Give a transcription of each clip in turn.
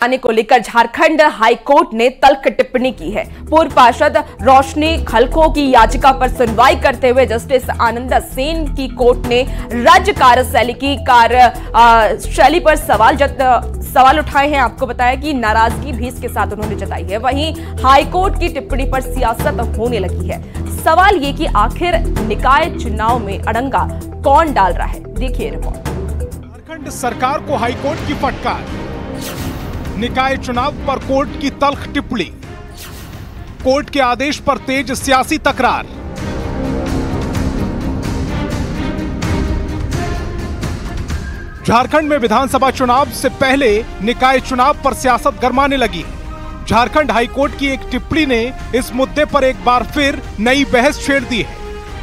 आने को लेकर झारखंड हाईकोर्ट ने तल्ख टिप्पणी की है। पूर्व पार्षद रोशनी खलखो की याचिका पर सुनवाई करते हुए जस्टिस आनंदा सेन की कोर्ट ने राज्य कार्यशैली की शैली पर सवाल उठाए हैं। आपको बताया कि नाराजगी भी इसके साथ उन्होंने जताई है। वहीं हाईकोर्ट की टिप्पणी पर सियासत होने लगी है। सवाल ये कि आखिर निकाय चुनाव में अड़ंगा कौन डाल रहा है, देखिए रिपोर्ट। झारखंड सरकार को हाईकोर्ट की फटकार, निकाय चुनाव पर कोर्ट की तल्ख टिप्पणी, कोर्ट के आदेश पर तेज सियासी तकरार। झारखंड में विधानसभा चुनाव से पहले निकाय चुनाव पर सियासत गरमाने लगी। झारखंड हाईकोर्ट की एक टिप्पणी ने इस मुद्दे पर एक बार फिर नई बहस छेड़ दी है।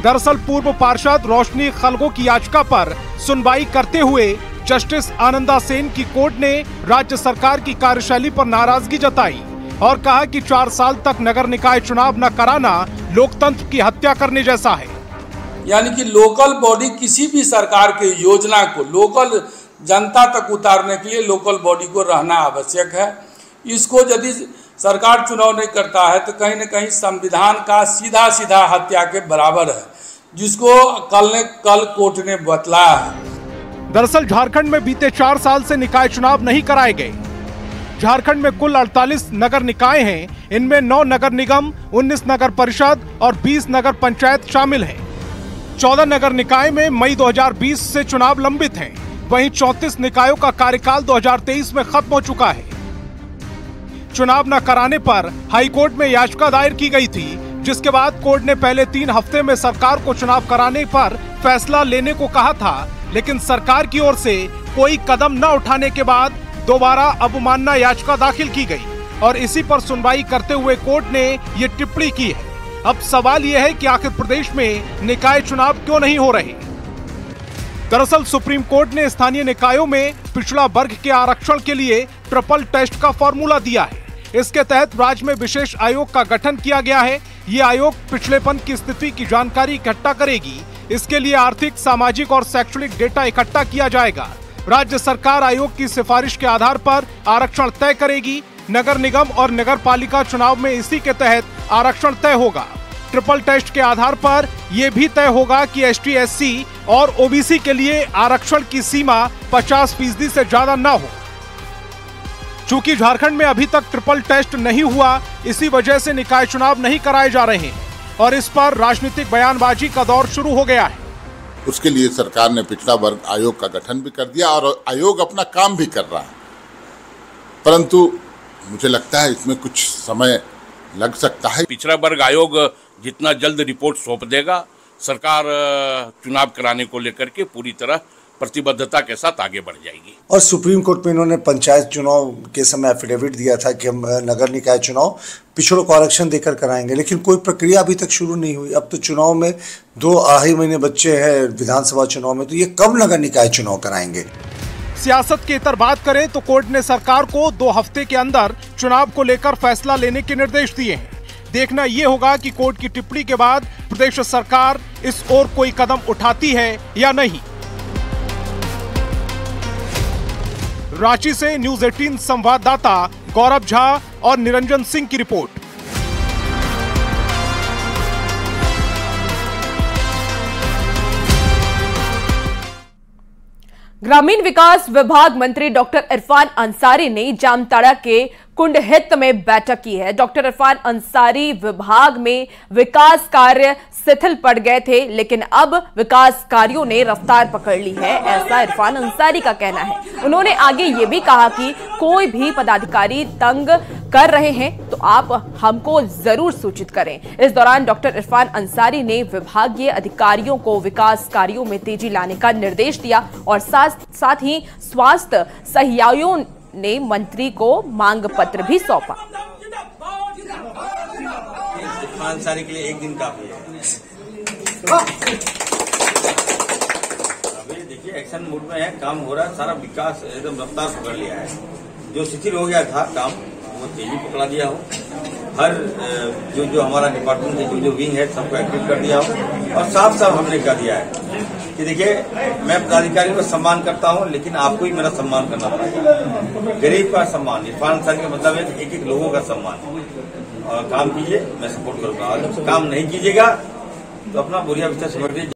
दरअसल पूर्व पार्षद रोशनी खलखो की याचिका पर सुनवाई करते हुए जस्टिस आनंदा सेन की कोर्ट ने राज्य सरकार की कार्यशैली पर नाराजगी जताई और कहा कि 4 साल तक नगर निकाय चुनाव न कराना लोकतंत्र की हत्या करने जैसा है। यानी कि लोकल बॉडी किसी भी सरकार की योजना को लोकल जनता तक उतारने के लिए लोकल बॉडी को रहना आवश्यक है। इसको यदि सरकार चुनाव नहीं करता है तो कहीं न कहीं संविधान का सीधा सीधा हत्या के बराबर है, जिसको कल कोर्ट ने बतलाया है। दरअसल झारखंड में बीते 4 साल से निकाय चुनाव नहीं कराए गए। झारखंड में कुल 48 नगर निकाय हैं। इनमें 9 नगर निगम, 19 नगर परिषद और 20 नगर पंचायत शामिल हैं। 14 नगर निकाय में मई 2020 से चुनाव लंबित हैं। वहीं 34 निकायों का कार्यकाल 2023 में खत्म हो चुका है। चुनाव न कराने पर हाईकोर्ट में याचिका दायर की गई थी, जिसके बाद कोर्ट ने पहले 3 हफ्ते में सरकार को चुनाव कराने पर फैसला लेने को कहा था, लेकिन सरकार की ओर से कोई कदम न उठाने के बाद दोबारा अवमानना याचिका दाखिल की गई और इसी पर सुनवाई करते हुए कोर्ट ने ये टिप्पणी की है। अब सवाल यह है कि आखिर प्रदेश में निकाय चुनाव क्यों नहीं हो रहे। दरअसल सुप्रीम कोर्ट ने स्थानीय निकायों में पिछड़ा वर्ग के आरक्षण के लिए ट्रिपल टेस्ट का फॉर्मूला दिया है। इसके तहत राज्य में विशेष आयोग का गठन किया गया है। ये आयोग पिछड़ेपन की स्थिति की जानकारी इकट्ठा करेगी। इसके लिए आर्थिक, सामाजिक और शैक्षणिक डेटा इकट्ठा किया जाएगा। राज्य सरकार आयोग की सिफारिश के आधार पर आरक्षण तय करेगी। नगर निगम और नगर पालिका चुनाव में इसी के तहत आरक्षण तय होगा। ट्रिपल टेस्ट के आधार पर यह भी तय होगा कि ST, SC और OBC के लिए आरक्षण की सीमा 50% से ज्यादा न हो। चूंकि झारखंड में अभी तक ट्रिपल टेस्ट नहीं हुआ, इसी वजह से निकाय चुनाव नहीं कराए जा रहे हैं और इस पर राजनीतिक बयानबाजी का दौर शुरू हो गया है। उसके लिए सरकार ने पिछड़ा वर्ग आयोग का गठन भी कर दिया और आयोग अपना काम भी कर रहा है, परंतु मुझे लगता है इसमें कुछ समय लग सकता है। पिछड़ा वर्ग आयोग जितना जल्द रिपोर्ट सौंप देगा, सरकार चुनाव कराने को लेकर के पूरी तरह प्रतिबद्धता के साथ आगे बढ़ जाएगी। और सुप्रीम कोर्ट में इन्होंने पंचायत चुनाव के समय एफिडेविट दिया था कि हम नगर निकाय चुनाव पिछड़ों को आरक्षण देकर कराएंगे, लेकिन कोई प्रक्रिया अभी तक शुरू नहीं हुई। अब तो चुनाव में 2-2.5 महीने बच्चे हैं विधानसभा चुनाव में, तो ये कब नगर निकाय चुनाव कराएंगे। सियासत की इतर बात करें तो कोर्ट ने सरकार को 2 हफ्ते के अंदर चुनाव को लेकर फैसला लेने के निर्देश दिए हैं। देखना यह होगा कि कोर्ट की टिप्पणी के बाद प्रदेश सरकार इस ओर कोई कदम उठाती है या नहीं। रांची से न्यूज़ 18 संवाददाता गौरव झा और निरंजन सिंह की रिपोर्ट। ग्रामीण विकास विभाग मंत्री डॉक्टर इरफान अंसारी ने जामताड़ा के कुंडहित में बैठक की है। डॉक्टर इरफान अंसारी विभाग में विकास कार्य शिथिल पड़ गए थे, लेकिन अब विकास कार्यों ने रफ्तार पकड़ ली है, ऐसा इरफान अंसारी का कहना है। उन्होंने आगे ये भी कहा कि कोई भी पदाधिकारी तंग कर रहे हैं तो आप हमको जरूर सूचित करें। इस दौरान डॉक्टर इरफान अंसारी ने विभागीय अधिकारियों को विकास कार्यों में तेजी लाने का निर्देश दिया और साथ ही स्वास्थ्य सहयोगियों ने मंत्री को मांग पत्र भी सौंपा। अंसारी के लिए एक दिन काफी है। अभी देखिए एक्शन मूड में है, काम हो रहा है, सारा विकास एकदम रफ्तार पकड़ लिया है। जो शिथिल हो गया था काम वो तेजी पकड़ा दिया हो। हर जो हमारा डिपार्टमेंट के जो विंग है सबको एक्टिव कर दिया हूँ और साफ हमने कह दिया है कि देखिए मैं पदाधिकारी को सम्मान करता हूँ, लेकिन आपको ही मेरा सम्मान करना पड़ेगा। गरीब का सम्मान, इरफान अंसारी का मतलब है एक लोगों का सम्मान। और काम कीजिए, मैं सपोर्ट करूंगा। काम नहीं कीजिएगा तो अपना बुरिया विचार समझ लीजिए।